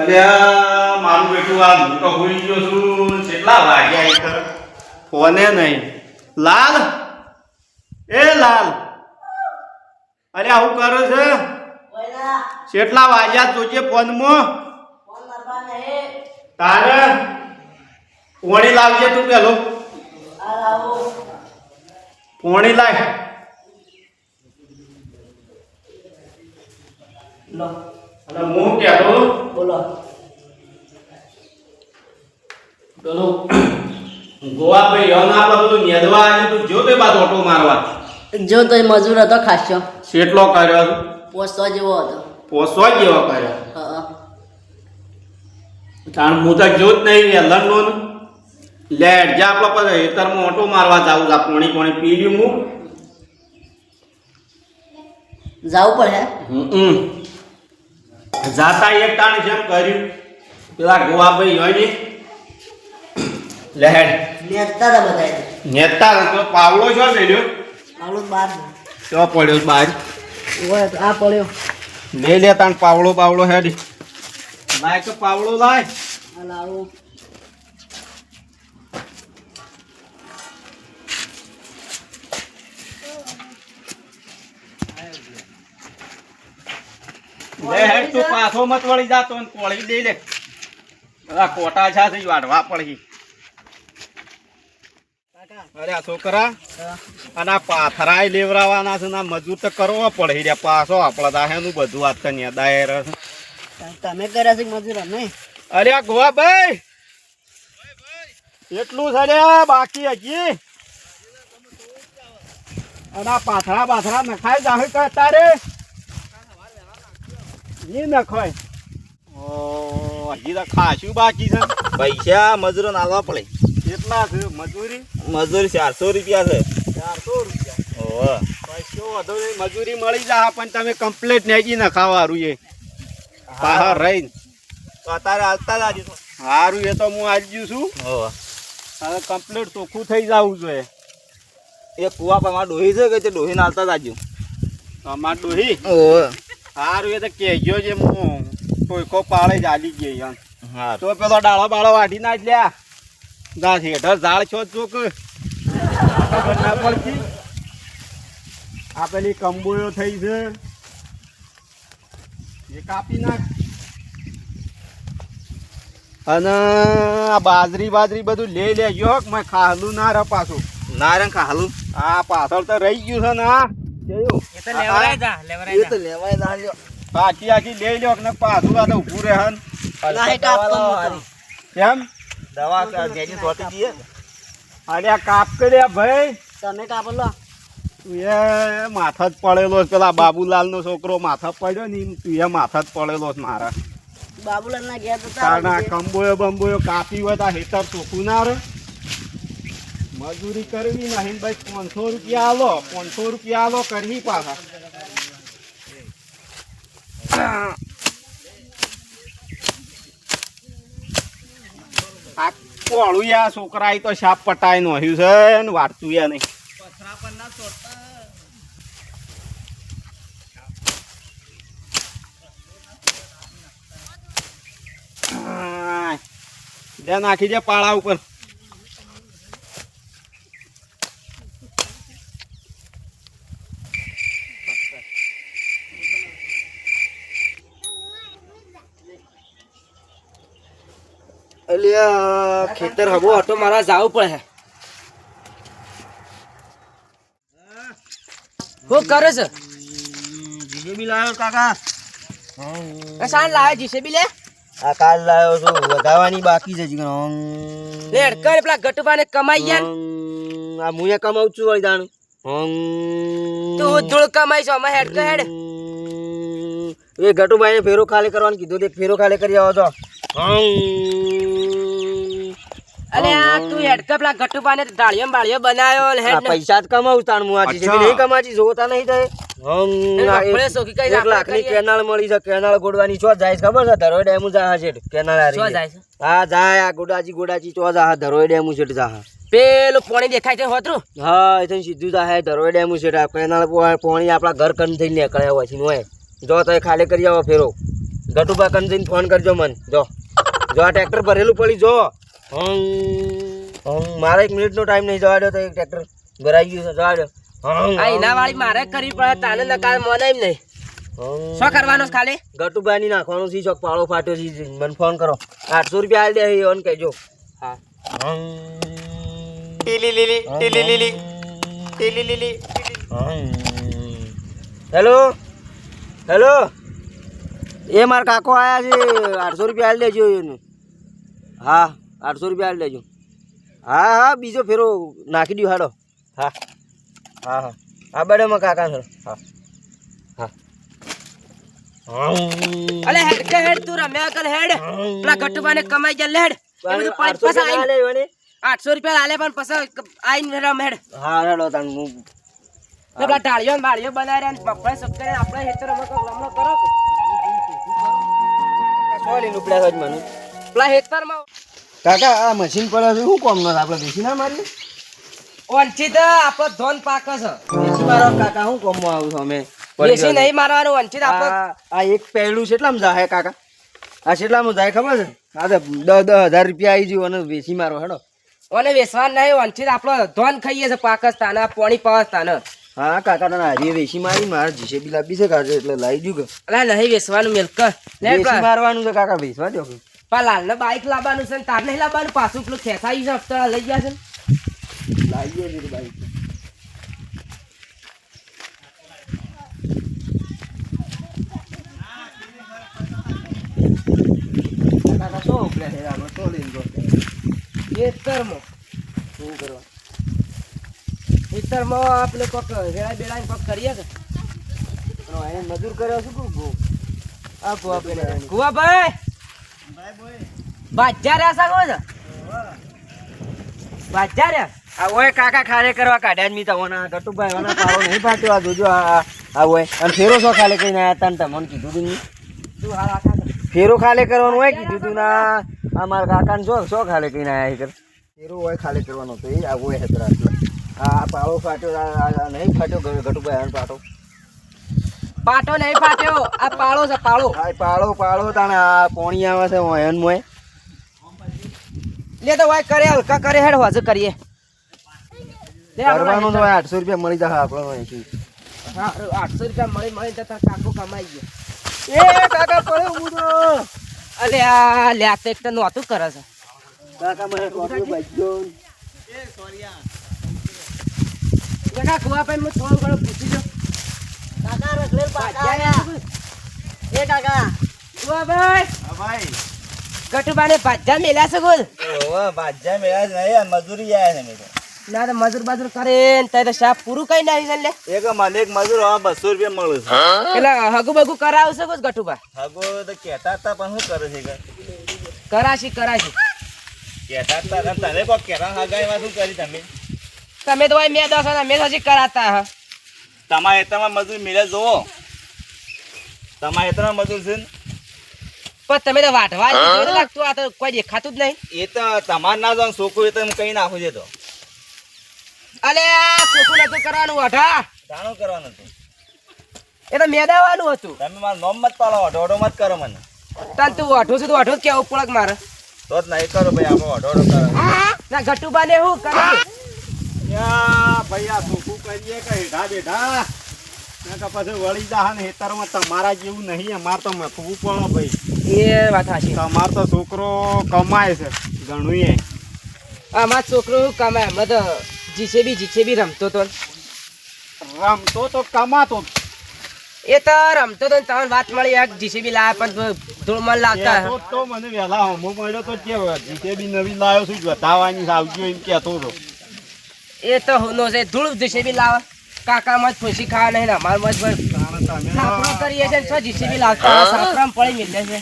અલ્યા મારું બેટું આ હું તો ભૂલી ગયો છું કેટલા વાગ્યા એક ફોને નહીં લાલ એ લાલ અરે આવું કરો છે કેટલા વાગ્યા જોજે ફોનમાં તારે પોણી લાવજે તું પેલો પોણી લાવ અને હું કહેતો બોલો પેલો ગોવા ભાઈ યન આપણે બધું નેદવા આવ્યું તું જો તે બાદ ઓટો મારવા જો તો મજૂર હતો ખાસ્યો કેટલો કર્યો પોસ્તો જેવો હતો પોસવા જેવો કર્યો હા કારણ હું તો જો જ નહીં વેલણનો લેટ જા આપણે પછી હેતરમાં ઓટો મારવા જાવું જા પોણી પોણી પીડ્યું હું જાવું પડે જાતા એક તાણ જેમ કર્યું પેલા ગોવા ભાઈ હોય ને લેડ નેતા હતા બધા નેતા તો પાવલો છો મેલ્યો આવડું બાર તો પડ્યો બહાર આ પડ્યો લે લે તાણ પાવળો પાવળો હેડી લાય તો પાવળો લાય આ લાવું લે હેડ તું પાછો મત વળી જાતો ને કોળી દે લે આ કોટા છા થઈ વાઢવા પડી અરે આ છોકરા અને આ પાથરાય લેવરાવાના છે ને મજૂર તો કરવો પડે રે પાછો આપણા દાહેનું બધું આ તને દાયર તમે કર્યા છે મજૂર નહીં અરે આ ગોવા ભાઈ એટલું છે રે બાકી હજી અને આ પાથરા બાથરા નખાય જાહે કરતા રે ની નખાય ઓ હજી તો ખાશું બાકી છે પૈસા મજૂરો નાલવા પડે કેટલા છે મજૂરી મજૂરી 400 રૂપિયા છે 400 રૂપિયા ઓહો પૈસો વધુ નહીં મજૂરી મળી જા પણ તમે કમ્પ્લીટ નેજી નખાવારું એ બહાર રહીને તો અત્યારે હાલતા જ આજે સારું એ તો હું આજ્યું છું ઓહો હવે કમ્પ્લીટ ચોખ્ખું થઈ જવું જોઈએ એ કુવા પર મારા ડોહી છે કે તે ડોહીને હાલતા જ આજુ અમાર ડોહી ઓહો સારું એ તો કહેજો જે હું ટોયકો પાળે જ આલી ગઈ એમ હા તો પેલો ડાળો બાળો વાઢી નાખ લ્યા ગા હેઠળ ઝાડ છો ચોક ખબર ના પડતી આ પેલી કંબોયો થઈ છે એ કાપી નાખ અને આ બાજરી બધું લે લેજો મેં ખાલું ના રે પાછું ના રંગ હાલું આ પાછળ તો રહી ગયું છે ને આ જોયું? એ તો લેવાય ના લ્યો આખી લઈ લ્યો ને પાછું આ તો ઊભું રહે ને લાહે કાપતો નહોતો. કેમ દવા જેની સોટી દઈએ અરે આ કાપ કર્યા ભાઈ તમે કાપો લો તું એ માથા જ પડેલો છે. પેલા બાબુલાલ નો છોકરો માથા પડ્યો ને એમ તું એ માથા જ પડેલો છે મારા બાબુલાલ ના ગયા તો તારના કંબોયો બંબોયો કાપી હોય તો હેતર ચોખ્ખું ના રહે મજૂરી કરવી નહીં ભાઈ 500 રૂપિયા આલો 500 રૂપિયા આલો કરવી પાછા આ કોળું યા છોકરા તો સાપ પટાઈ નોહ્યું છે ને વાળતું યા નહીં દે નાખી દે પાળા ઉપર અલ્યા ખેતર હબો હતો મારા જાવું પડે હું કરે છે જીજેબી લાવ્યો કાકા કસાન લાવે જીસીબી લે આ કાલ લાવ્યો છું વધારવાની બાકી છે જીગર લે અડકર પેલા ગટુબાને કમાઈ ગયા આ મુએ કમાઉં છું વળી દાણું તું ધૂળ કમાઈ છો અમે હેડ હેડ એ ગટુભાઈને ફેરો ખાલી કરવાનું કીધું તે ફેરો ખાલી કરી આવો છો અલે આ તું હેડકા પેલા ગટુબાને ઢાળિયો બાળિયો બનાવ્યો હેડ ને પૈસા જ કમાવું તાણ હું આ જીસીબી નહીં કમાજી જોતા નહીં થાય આપણે સોખી કઈ 1 લાખની કેનાલ મળી છે કેનાલ ગોડવાની છો જાય ખબર છે ધરોઈ ડેમ જા છે કેનાલ આ શું જાય છે હા જાય આ ગોડાજી ચો જા ધરોઈ ડેમ છે જા પેલું પાણી દેખાય છે હોતરું હા એ સીધું જાય ધરોઈ ડેમ છે કેનાલ પાણી આપણા ઘર કન થઈને નીકળ્યા હોય છે જો તો ખાલી કરી આવો ફેરો ગટુબા કન જઈને ફોન કરજો મન જો આ ટ્રેક્ટર ભરેલું પડી જો મારે 1 મિનિટનો ટાઈમ નહીં જવા દો તો એક ટ્રેક્ટર ભરાઈ ગયું છે જવા દો આ એના વાળી મારે કરવી પડે તાને નકાર મને એમ નહીં શું કરવાનો છે ખાલી ગટુબા ની નાખવાનું છે ચોક પાળો ફાટ્યો છે મને ફોન કરો 800 રૂપિયા આલી દે ઓન કહેજો હા હેલો એ મારા કાકો આયા છે 800 રૂપિયા આલી દેજો એનું હા 800 રૂપિયા આલી દેજો હા બીજો ફેરો નાખી દઉં હાડો હા આ બડેમાં કાકા સર હા અલે હેડ કે હેડ તું રમ્યા કર હેડ પેલા ગટુબાને કમાઈ જા લેડ એ બધું પાછા 800 રૂપિયા આલે પણ પછી આઈને રમ હેડ હા હેડો તન હું પેલા ટાળીઓ ને બાળીઓ બનાવ્યા ને પપ્પા સબકે આપણે હેતર રમો કરો સોલી નુપડ્યા હોય મને પેલા હેતરમાં કાકા આ મશીન પડે છે શું કોમ ન આપણે બેસી ના મારીએ વંચિત આપણો ધોન પાક છે બેસી મારો કાકા શું કોમ માં આવું છું અમે બેસી નહીં મારવાનું વંચિત આપણો આ એક પહેલું કેટલામાં જાય કાકા આ કેટલામાં જાય ખબર છે આ તો 10,000 રૂપિયા આવી ગયું અને બેસી મારો હેડો ઓને વેસવાન નહીં વંચિત આપણો ધોન ખાઈએ છે પાકિસ્તાન આ પોણી પાકિસ્તાન હા કાકા તને હારી વેસી મારી મારે જીસેબી લાવી છે કાજે એટલે લાવી દઉં કે અલા નહીં વેસવાનું મિલ્ક વેસી મારવાનું છે કાકા વેસવા દો પા લાલને બાઈક લાવવાનું છે ને તાર નહીં લાવવાનું પાછું પેલું ખેસાઈ છે હપ્તા લઈ ગયા છે લાવી દો બાઈક કાકા શું ઉપડ્યા છે આમાં શું લઈને ગયો ખેતરમાં શું કરવા ખેતરમાં આપણે કોક રેડા બેડા કોક કરીએ કે એને મજૂર કર્યો શું કહું આ કુવા પેલા કુવા ભાઈ બાજા રહ્યા સાગો છે બાજા રહ્યા આ ઓય કાકા ખાલે કરવા કાઢ્યા જ મી તવના ગટુભાઈ વાના પાળો નહીં ફાટ્યો આ જોજો આ ઓય અને ફેરો સો ખાલે કઈને આયા તન તમને કીધું તું નહીં તું હાલ આખા ફેરો ખાલે કરવાનું હોય કીધું તું ના આ મારા કાકાને સો ખાલે કઈને આયા કર ફેરો હોય ખાલે કરવાનો તો એ આ ઓય હેતરા આ પાળો ફાટ્યો આ નહીં ફાટ્યો ગટુભાઈ આનો પાટો પાટો નહીં ફાટ્યો આ પાળો છે પાળો આ પાળો તાણે આ પોણી આવે છે ઓયન મોય લે તો વાય કરે હલકા કરે હેડ હજુ કરીએ લે કરવાનું તો 800 રૂપિયા મળી જશે આપણો અહીંથી હા 800 રૂપિયા મળી તો તાર કાકો કમાઈ ગયો એ કાકા પડ્યો હું તો અલે આ લે આ તો એક તો નોતું કરે છે કાકા મને કોટલો બાજ્યો કાકા કુવા ભાઈ હું થોડું ઘણું પૂછી જો કાકા રખલેલ પાકા એ કાકા કુવા ભાઈ હા ભાઈ ગટુબાને ભાજા મેલ્યા છે ગોલ ઓવા બાજા મેળા નહીં મજૂરી આયા છે મેં ના તો મજૂર બાજૂર કરે ને તઈ તો શાપ પૂરું કઈ નાખી છે લે એક મને એક મજૂર 200 રૂપિયા મળે છે પેલા હગુ બગુ કરાવશે ગોલ ગટુબા હગો તો કહેતા હતા પણ શું કરે છે કરાશી કહેતા હતા તને કોઈ કહેતા હગાઈમાં શું કરી તમે તો ભાઈ મેં 10 મેં હજી કરાતા હા તમારે એતામાં મજૂર મિલે જોવો તમારે એતામાં મજૂર છે ને પણ તમે તો વાટવા જ લાગતું આ તો કોઈ દેખાતું જ નહીં એ તો તમાર ના જો છોકરું એ તો હું કઈ નાખું છે તો અલે આ છોકરું નતું કરવાનું વાઠા જાણું કરવાનું હતું એ તો મેદાવાનું હતું તમે મારું નોમ મત પાડો અઢોડો મત કરો મને તાન તું વાઠો છે તો વાઠો જ કેવું પડક મારે તો જ નહીં કરો ભાઈ આપણો અઢોડો કરો ના ગટુબાને હું કરે યા ભાઈ આ છોકું કરીએ કે હેઠા બેઠા પછી વળી જા ને હેતરમાં તમારા જેવું નહીં અમારે તો મથવું પડે ભાઈ એ વાત સાચી તમારો તો છોકરો કમાય છે ઘણું એ અમાર છોકરો કમાય અમે તો જીસેબી રમતો તો રમતો તો કમાતો એ તો રમતો તો તમને વાત મળી એક જીસીબી લાયા પણ થોડું મન લાગતા તો મને વહેલા હમો મળ્યો તો કે જીસીબી નવી લાવ્યો છું બતાવવાની આવજો એમ કહેતો હતો એ તો નો છે ધૂળ જીસીબી લાવે કાકા મત ખુશી ખાવા નહીં ને અમાર મત સાપરો કરીએ છે ને જીસીબી લાવતા સાપરામ પડી મિલે છે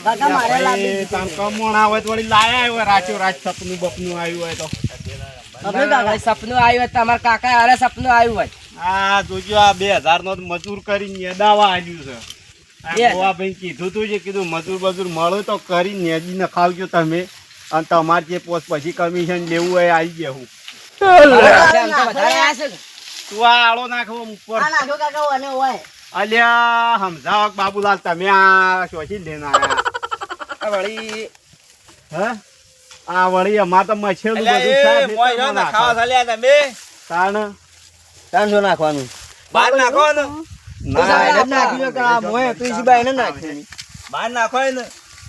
કાકા મારે લાવી કમણ આવે તો વળી લાયા હોય રાચો રાચ સપનું બપનું આવ્યું હોય તો સપનું આવ્યું હોય તમારા કાકા અરે સપનું આવ્યું હોય આ જોજો આ 2000 નો મજૂર કરીને દાવા આવ્યું છે આ ભાઈ કીધું તું જે કીધું મજૂર મળે તો કરી નેજીને ખાવજો તમે અને તમારે જે પોસ્ટ પછી કમિશન લેવું હોય આવી ગયા હું તું આ આળો નાખવો ઉપર અલ્યા સમજાવો કે બાબુલાલ તમે આ શોધી લઈને આયા આ વળી હે આ વળી અમાર તો મછેલું બધું છે ખેતરમાં નાખો. તાણ તાન શું નાખવાનું બહાર નાખો ને ના એને જ નાખ્યું છે કે આ મોંએ તુલસીબાઈ એને નાખ્યું. બહાર નાખો ને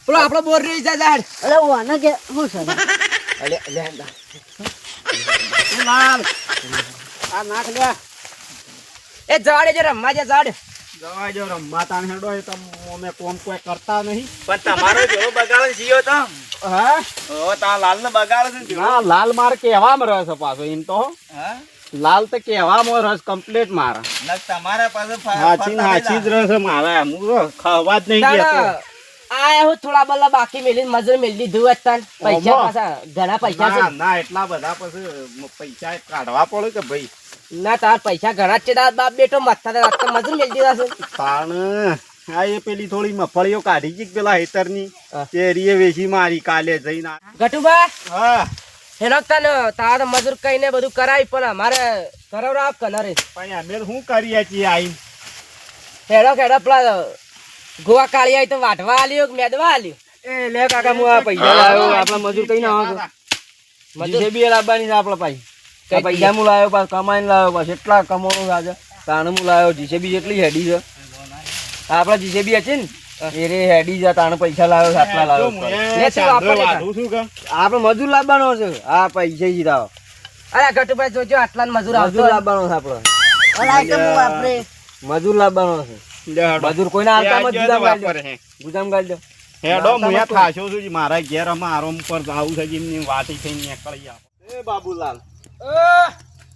પેલો આપણો બોર રહી જાય ઝાડ. અરે વાના કે હું છે અલે અલે લાલ આ નાખ લે એ ઝાડ એ જે રમવા જે ઝાડ. જવા જો રમવા તાણ હેડો એ તો અમે કોમ કોઈ કરતા નહીં. પણ તમારો જેવો બગાડો જીયો તો હા ઓ તા લાલ ને બગાડો છે ને ના લાલ માર કેવામાં રસ છે પાછો એમ તો હા લાલ તો કેવામાં રસ કમ્પ્લીટ મારા ના તમારા પાસે હાચી ને હાચી જ રસ મારા હું તો ખાવા જ નહીં તાણ કહેતો. આ હું થોડા બલ્લા બાકી મેલી મજૂર મેલી દીધું અત્યાર પૈસા ઓમો. પાછા ઘણા પૈસા છે. ના ના એટલા બધા પછી પૈસા કાઢવા પડે કે ભાઈ ના તાર પૈસા ઘણા જ છે તાર બાપ બેટો મથા તો મજૂર મેલી દીધા છે. તાણ આ એ પેલી થોડી મફળીઓ કાઢી ગઈ પેલા હેતરની હા. કેરીએ વેચી મારી કાલે જઈને ગટુભા હા હેનો તને તાર મજૂર કઈને બધું કરાવી પણ અમારે કરાવરાવ કનરે પણ અમે શું કરીએ છીએ આઈ હેડો હેડો પેલા ગોવા કાળી આવી તો વાટવા આલ્યો કે મેદવા આલ્યો. એ લે કાકા હું આ પૈસા લાવ્યો આપણા મજૂર કઈ ના આવો મજૂર બી લાવવાની છે આપણા પાસે આ પૈસા હું લાવ્યો પાછ કમાઈને લાવ્યો પાછ એટલા કમાણું આજે તાણે હું લાવ્યો જીસેબી જેટલી હેડી છે આપણા જીસેબી છે ને એ રે હેડી છે તાણે પૈસા લાવ્યો છે, આટલા લાવ્યો લે શું વાપરે લે. શું કે આપણે મજૂર લાવવાનો છે આ પૈસા જીરાવો અરે ગટુભાઈ જોજો આટલા મજૂર આવતો મજૂર લાવવાનો છે આપણે મજૂર લાવવાનો છે મજૂર કોઈને હાલતા મત ગુદામ ગાડી દો ગુદામ ગાડી દો હેડો મુયા થાશો છું મારા ઘેર અમે આરામ પર આવું છે જેમની વાટી થઈને નીકળી આવો. એ બાબુલાલ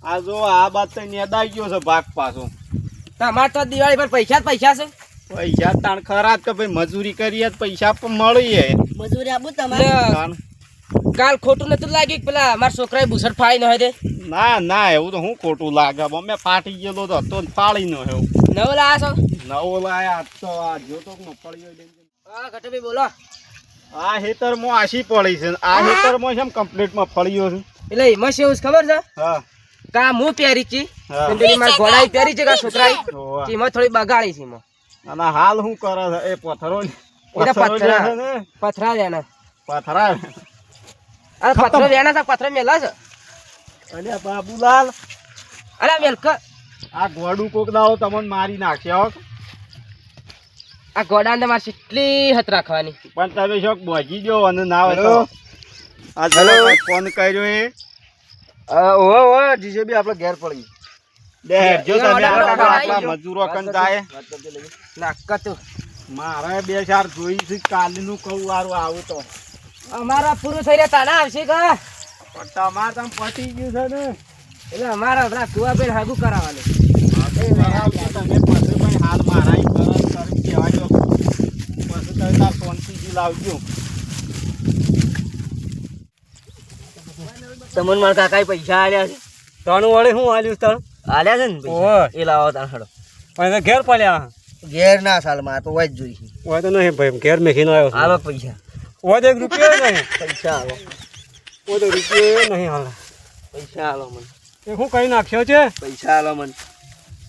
આ જો આ બાદ તો નેદાઈ ગયો છે ભાગ પાછો. તમારે તો દિવાળી પર પૈસા જ પૈસા છે. પૈસા તાણ ખરા જ કે ભાઈ મજૂરી કરીએ તો પૈસા પણ મળીએ મજૂરી આપું તાણ. કાલ ખોટું નતું લાગ્યું કે પેલા મારા છોકરાએ બુસટ ફાડી ન હોય તે ના ના એવું તો હું ખોટું લાગે અમે ફાટી ગયેલો તો હતો ને ફાળી નો એવું નવો લાયા છો. નવો લાયા તો આ જોતો મફળીઓ લઈને હા ગટુભાઈ બોલો. આ હેતરમાં આશી પડી છે ને આ હેતરમાં છે કમ્પ્લીટ મફળીઓ છે. એટલે એમાં શું એવું ખબર છે હા કા હું પહેરી છી હા. પેલી મારી ઘોડાઈ પહેરી છે કા છોકરાએ હોવે. એમાં થોડી બગાડી છે એમાં અને હાલ શું કરે છે એ પથ્થરો એટલે પથ્થરો જે પથરા. છે ને પથરા લેના પથરા અરે પથરો લેના છે પથરો મેલા છે. અલ્યા બાબુલાલ અરે મેલક આ ગોડું કોક દાવો તમને મારી નાખશે હો. આ ઘોડાને મારે કેટલી હત રાખવાની. પણ તમે શોક બોજી દો અને ના હોય તો હેલો. આ હેલો. ચલો ફોન કર્યો એ ઓહો ઓહો જીસેબી આપણે ઘેર પડી બે જો એ તમે ઓર્ડર આટલા આવી ગયો. મજૂરો કન જાય નાકતું મારે બે ચાર જોઈ છે કાલનું કહું વારું આવું તો અમારા પૂરું થઈ રહ્યા તાના આવશે કા પણ તમારે તમે પતી ગયું છે ને એટલે અમારા આપણા કુવાબેન હાગુ કરાવવાનું. તમે પછી પણ હાલ મારા ઈ કરી કહેવા જો પછી તમે તાર શાંતિથી લાવજો. તમને મારા કાકાએ પૈસા આલ્યા છે તણું વડે શું આલ્યું તણ આલ્યા છે ને પૈસા? ઓય. એ લાવો તાણ હડો પણ ઘેર પડ્યા ઘેર ના સાલ માં તો વાજ જોઈ હોય તો નહીં ભાઈ ઘેર મેખીને આવ્યો છું હાલો પૈસા હોય તો એક રૂપિયો નહીં પૈસા હાલો હોય તો રૂપિયો નહીં હાલ પૈસા હાલો મને એ શું કઈ નાખ્યો છે પૈસા હાલો મને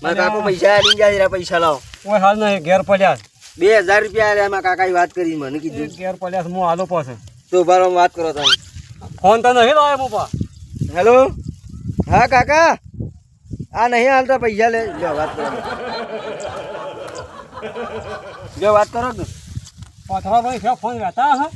મારા કાકો પૈસા આલી જાય જરા પૈસા લાવો હોય હાલ નહીં ઘેર પડ્યા 2000 રૂપિયા આલ્યા મારા કાકાએ વાત કરી મને છે. કીધું ઘેર પડ્યા છે, હું આલો પાસે તો બારો વાત કરો તમે ફોન તો નહીં લાવ્યો મુપા હેલો હા કાકા આ નહીં હાલતા પૈસા લે લ્યો વાત કરો લ્યો વાત કરો ને પથરા ભાઈ છે ફોન રહેતા હા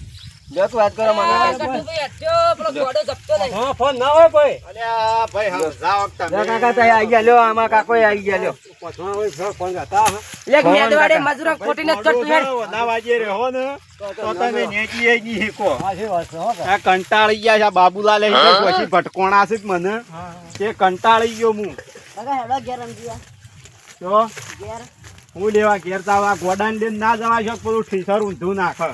લ્યો તું વાત કરો આ મને ગટુભાઈ હટ્યો, પેલો ઘોડો જપતો નહીં. હા ફોન ના હોય ભાઈ અલ્યા ભાઈ હા જાઓ તમે લ્યો કાકા તમે આવી ગયા લ્યો આમાં કાકોએ આવી ગયા લ્યો પથરા ભાઈ છે ફોન રહેતા હા એટલે ફોન મેદવાડે કાકા. મજૂરો ખોટી નથી કરતું યાર. ના વાગે રહ્યો ને તો તમે નેચી નહીં શીખો. સાચી વાત છે હો ભાઈ. આ કંટાળી ગયા છે આ બાબુલાલે પછી ભટકોણા છે જ મને તે કંટાળી ગયો હું તો હું લેવા ઘેર જાવ આ ગોડાને લઈને ના જવા શક પેલું ઠીસર ઊંધું નાખે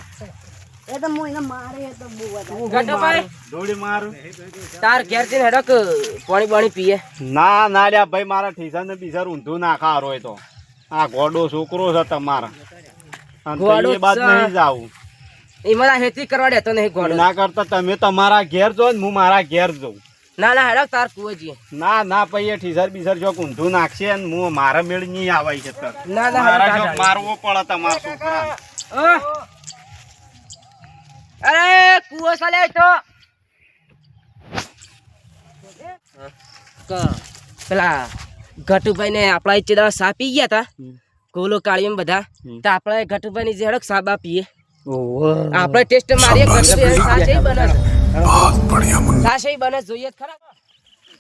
ગટુભાઈ દોડી મારું તાર ઘેર જઈને હેડો કે પાણી બાણી પીએ. ના ના લ્યા ભાઈ મારા ઠીસર ને બીસર ઊંધું નાખા રોય તો આ ગોડો છોકરો છે તમારા અને ગોડો એ બાદ છે. નહીં જાવું એમાં આ હેતી કરવા દેતો નહીં ઘોડો. ના કરતા તમે તમારા ઘેર જો ને હું મારા ઘેર જઉં ના ના હેડો તાર કુવો જઈએ. ના ના પછી એ ઠીસર બીસર જો ઊંધું નાખશે ને હું મારા મેળ નહીં આવાય છે તર. ના ના મારા હેડો જો તાર મારવો પડે તમારા છોકરા. અરે કુવો ચાલે તો પેલા ઘટુભાઈ ને આપડા ઈચ્છે દાડા સા પી ગયા તા કોલો કાળીમ બધા તો આપણે ઘટુભાઈ ની જે હેડક સા બા પીએ. આપણે ટેસ્ટ મારીએ ઘટુભાઈ સા છે બને સા છે બને જોઈએ ખરા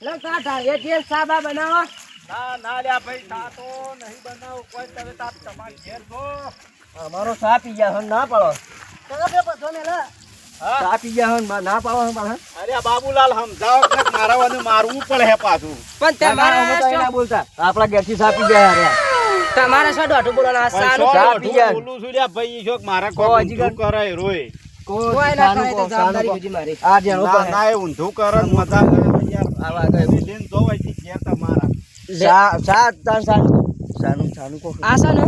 લે તા ઢાળીએ જે સા બા બનાવો. ના ના લ્યા ભાઈ સા તો નહીં બનાવું કોઈ તમે તાપ તમારી ઘેર છો. અમારો સા પી ગયા હન ના પાડો સા પી ગયા હન ના પાડો હન પાછા. અરે આ બાબુલાલ સમજાવો કે મારા વાને મારવું પડે હે પાછું. પણ અમે તો અહીં ના તમારે બોલતા આપણા ઘેરથી સા પી ગયા યાર. તમારે શું દોઢું બોલવાનું આ સાનું પણ ચા સો પી ગયા. બોલું છું લ્યા ભાઈ જો મારા કો કોઈ હજી ઊંધું કરે રોય. કોઈ ના કરે તો જવાબદારી બીજી મારી. આ જેનો ના ના એ ઊંધું કરે ને મજા કરે પછી આવા ગયો. લઈને જોવાય છે ઘેર તમારા. સાનું કો આ છે ને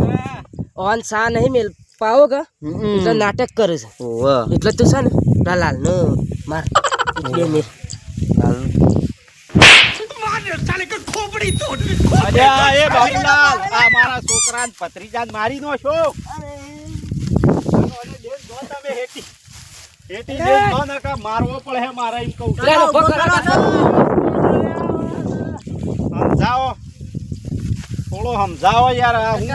ઓન સા નહીં મેલ પાવો કે એટલે નાટક કરે છે એટલે તું છે ને પેલા લાલ નો માર એટલે મેલ અલ્યા એ બાબુલાલ આ મારા છોકરાને ભત્રીજાને મારી નો છો. હેટી લઈને જો ને કે મારવો પડે હે મારા એમ કહું. લે ઉભો કરો સમજાવો થોડો સમજાવો યાર આ હું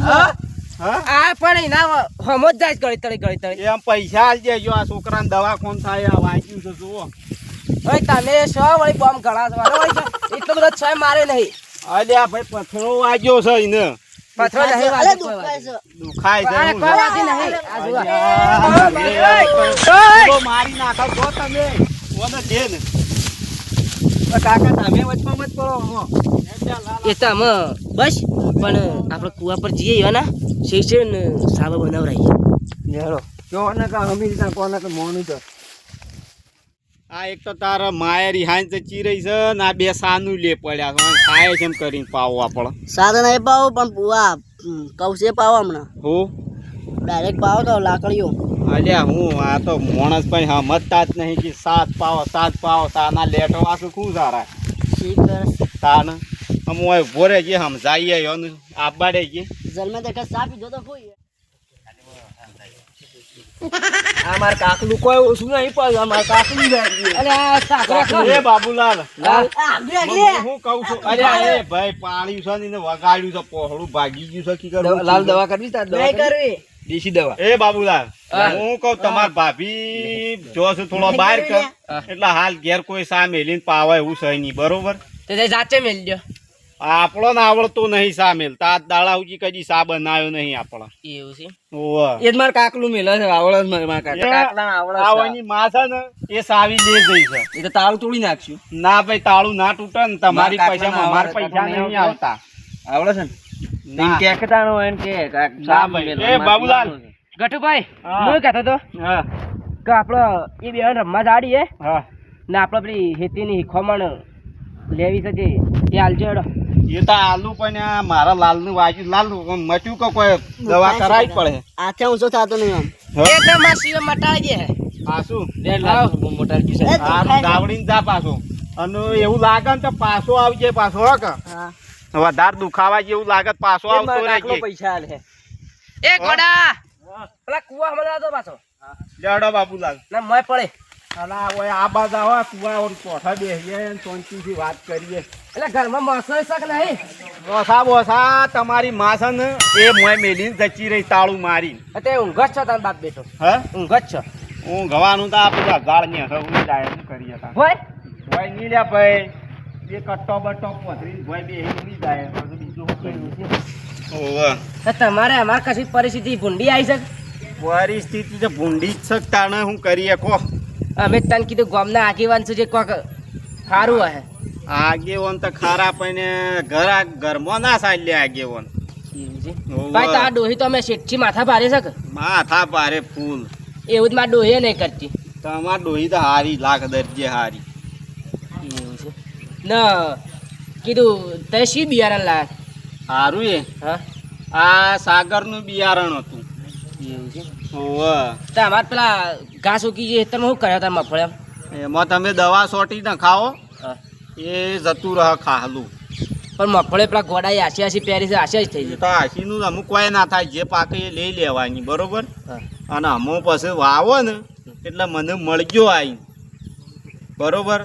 હા? હા આ પણ એના હમો જ જાય ગળી તળી એમ પૈસા આલજે જો આ છોકરાને દવાખાન થાય આ વાંચ્યું છે જુઓ. હવે તમે શો વળી બોમ્બ ગળા દવાનો હોય છે એટલો બધો છ મારે નહીં અલ્યા ભાઈ પથરો વાગ્યો છે એને પથરો નહીં વાગે કોઈ વાગે. દુખાય છે આને હું કોઈ વાગે નહીં આ જુઓ. તો મારી નાખો જો તમે ઓને દે ને કાકા તમે વચમાં મત પડો હો. એ તો અમે બસ પણ આપણે કુવા પર જઈએ એવા ના છે ને સાબા બનાવરાઈએ. નેહળો જો ને કા હમી રીતના કોને કે મોનું તો આ એક તો તારા માયરી હાંજ ચીરઈ છે ને આ બે સાનું લે પડ્યા છે ખાય છે એમ કરીને પાવો આપણે સાદા નહીં પાવો પણ પૂવા કૌશે પાવો હમણાં હો ડાયરેક્ટ પાવો તો લાકડીઓ અલ્યા હું આ તો માણસ પણ સમજતા જ નહીં કે સાત પાવો સાના લેટો આ શું શું સારા શીખ તાન અમુ હોય ભોરે જે સમજાઈએ એનું આબાડે જે જન્મે દેખા સાપી જો તો કોઈ આ માર કાકલું કોઈ ઓછું નહીં પડ્યું. આ માર કાકલું જાય અરે આ સાકરો એ બાબુલાલ આગળ હું કહું છું અલ્યા એ ભાઈ પાળ્યું છે ને એને વગાડ્યું છે પોહળું ભાગી ગયું છે કી કરું લાલ દવા કરવી તાર દવા નહીં કરવી દેશી દવા એ બાબુલાલ હું કહું તમાર ભાભી જો છે થોડો બહાર કર એટલે હાલ ઘેર કોઈ સામે લઈને પાવા એવું છે નહીં બરોબર તે જાચે મેલજો આપણો ને આવડતું નહીં સામેલ તા દાડા ઉજી કદી સા બનાવ્યો નહીં આપણો એવું છે. ઓવા એ જ માર કાકલું મેલે છે આવડે જ માર કાકા કાકલા આવડે આવવાની માં છે ને એ સાવી લે ગઈ છે એ તો તાળું તોડી નાખશું ના ભાઈ તાળું ના તૂટે ને તમારી મારા પૈસા કાકલાના અમારા આવડે, પૈસા કાકલાને નહીં આવતા આવડે છે ને ના. એમ કેકતાનો હોય ને કે ના ભાઈ. એ બાબુલાલ. ગટુભાઈ હા. હું કહેતો તો હા કે આપણો એ બે રમવા જાડીએ હા ને આપણે પેલી ખેતીની ખમણ લેવી છે જે એ હાલજો હેડો. એ તો આલુ પણ આ મારા લાલ નું વાજુ લાલ મચ્યું કે કોઈ દવા કરાવી પડે આથે ઊંચો થતો નહીં આમ એ તો માસીઓ મટાડી દે. આ શું મોટા જી છે આ ગાવડીને જા પાછો અને એવું લાગે ને તો પાછો આવજે પાછો હો કે હા વધારે દુખાવા જેવું લાગે તો પાછો આવતો કાકલો રહેજે પૈસા આલે એ ગોડા પેલા કુવા હમણાં તો પાછો લેડો બાબુલાલ ના મોય પડે અલા ઓય આ બાજ આવો કુવા ઓર કોઠા બેહીએ ને શાંતિથી વાત કરીએ એટલે ઘરમાં મસો શક નહીં બોસા તમારી માં છે ને એ મોય મેલીને જચી રહી તાળું મારી તે ઊંઘ જ છો તાર બાપ બેટો હે ઊંઘ જ છો હું ગવાનું તો આ પેલા ગાળ ને હવે જાય શું કરીએ તા હોય ભાઈ ની લ્યા ભાઈ એ કટ્ટો બટ્ટો પથરી ભાઈ બે ઉડી જાય પછી બીજું શું કરીએ ઓવા તો તમારે અમાર કશી પરિસ્થિતિ ભૂંડી આવી છે. પરિસ્થિતિ તો ભૂંડી જ શકતા શું કરીએ કો અમે તને કીધું ગામના આગેવાન છે જે કોક સારું હે આગેવન તો ખારા પણ ઘરમાં ના ચાલ્યા આગેવન ભાઈ તો આ ડોહી તો અમે શેઠથી માથા ભારે છે કે માથા પારે ફૂલ એવું જ મારા ડોહી નહીં કરતી તમાર ડોહી તો હારી લાખ દરજે હારી એવું છે ન કીધું તે શી બિયારણ લાયા હારું એ હા આ સાગરનું બિયારણ હતું એવું છે ઓવા તો અમારે પેલા ઘાસ ઉગી જાય તમે શું કર્યા હતા મફળે એમાં તમે દવા સોટી ના ખાઓ એ જતું રહ ખાહલું. પણ મગફળી પેલા ગોડાએ આશી પહેરી છે આશી જ થઈ એ જાય. તો આશીનું અમુક કોઈ ના થાય, જે પાકે એ લઈ લેવાની બરોબર. હા. અને અમુક પછી વાવો ને એટલે મને મળજો આવી બરોબર.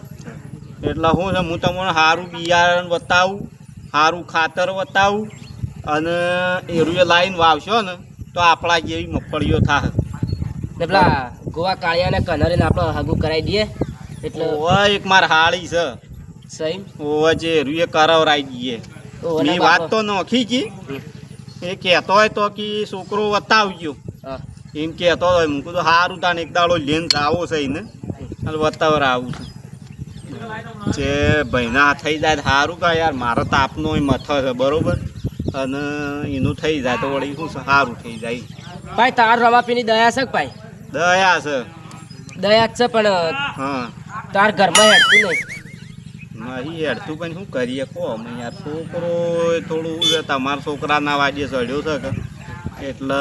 એટલે શું છે, હું તમને સારું બિયારણ બતાવું, સારું ખાતર બતાવું, અને એરુએ લાઈન વાવશો ને તો આપણા જેવી મગફળીઓ થાય. ને પેલા ગોવા કાળિયાને કનરીને આપણે હગું કરાવી દઈએ એટલે ઓવે એક માર હાળી છે, સહી. ઓવે જે એરુએ કરાવરાઈ દઈએ. ઓના મેં વાત બાપો. તો નોખી કી એ કહેતો હોય તો કે છોકરો બતાવજો હા. એમ કહેતો હોય. હું કીધું સારું તાને એક દાડો લઈને આવો છે ને અને બતાવર આવું છું જે ભાઈના થઈ જાય સારું કા યાર. મારો તાપનો મથ છે બરોબર, અને એનું થઈ જાય તો વળી શું સારું થઈ જાય. ભાઈ તાર રમાપીની દયા છે કે ભાઈ? દયા છે. દયા જ છે પણ હા તાર ઘરમાં હેડતું નહીં. નહીં હેડતું પણ શું કરીએ કહો અમે યાર. છોકરો થોડું શું છે, તમારા છોકરાના વાજે ચડ્યો છે કે એટલે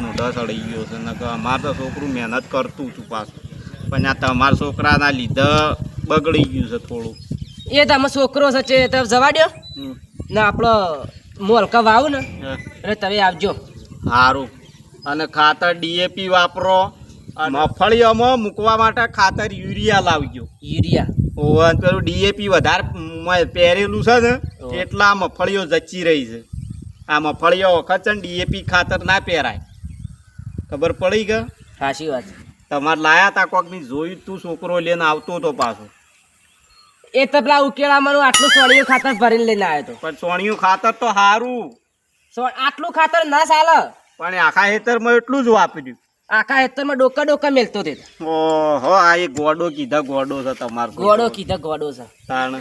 મોઢા ચડી ગયો છે. ને કે અમારે તો છોકરું મહેનત કરતું હતું પાછું, પણ આ તમારા છોકરાના લીધે બગડી ગયું છે થોડું. એ તમે છોકરો છે તે તમે જવા દ્યો ને આપણો મોલકા વાવું ને હા. એટલે તમે આવજો. સારું. અને ખાતર ડીએપી વાપરો. મગફળીઓમાં મૂકવા માટે ખાતર યુરિયા લાવજો. યુરિયા ઓવન પેલું ડીએપી વધારે પહેરેલું છે ને એટલા મગફળીઓ જચી રહી છે. આ મગફળીઓ વખત છે ને ડીએપી ખાતર ના પહેરાય. ખબર પડી કે સાચી વાત. તમારે લાયા તા કોકની જોયું તું છોકરો લઈને આવતો હતો પાછો. એ તો પેલા ઉકેલામાં આટલું સોળિયું ખાતર ભરીને લઈને આવ્યો હતો. પણ સોણિયું ખાતર તો સારું, આટલું ખાતર ના ચાલે. પણ આખા ખેતરમાં એટલું જ વાપર્યું. આખા હેતરમાં ડોકા ડોકા મેલતો તે. ઓહો આ એક ગોડો કીધા ગોડો છે તમારો. ગોડો કીધા ગોડો છે. તાણ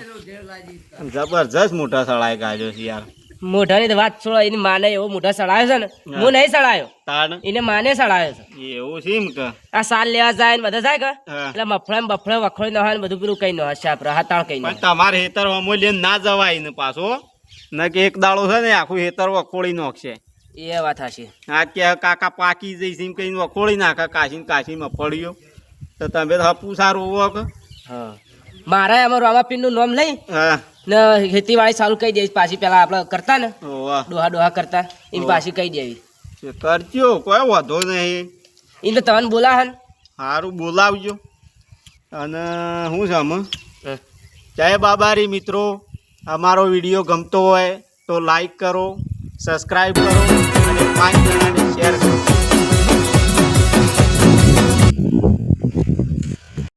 જબરજસ્ત મોટા સળાઈ ગાજો છે યાર. મોઢાની તો વાત છોડો, એની માને એવો મોઢા સડાયો છે ને. હું નહીં સડાયો, તાણ એને માને સડાયો છે. એવું છે એમ કે આ સાલ લેવા જાય ને બધા જાય કે હા. એટલે મફળે બફળે વખોડી ન હોય ને બધું પેલું કઈ ન હોય શાપ હાતાળ કઈ ન પણ તમારે હેતર અમો લઈને ના જવાય ને પાછો. ને કે એક દાડો છે ને આખું હેતર વખોળી નાખશે. એ વાત હશે. આ કે કાકા પાકી જઈશ એમ કહીને વખોળી નાખે કાશીમાં પડ્યો તો તમે હપું સારું હોવો કે. હા મારે એમાં રામાપીરનું નામ લઈ હા ને ખેતીવાડી ચાલુ કહી દેવી પાછી. પેલા આપણે કરતા ને હોવા ડોહા ડોહા કરતા એમ પાછી કહી દેવી. કરજો કોઈ વાંધો નહીં. એમ તો તમને બોલા હન. સારું બોલાવજો. અને શું છે આમાં જય બાબારી મિત્રો. અમારો વિડીયો ગમતો હોય તો લાઈક કરો, સબસ્ક્રાઈબ કરો અને 5 જણાને શેર કરો.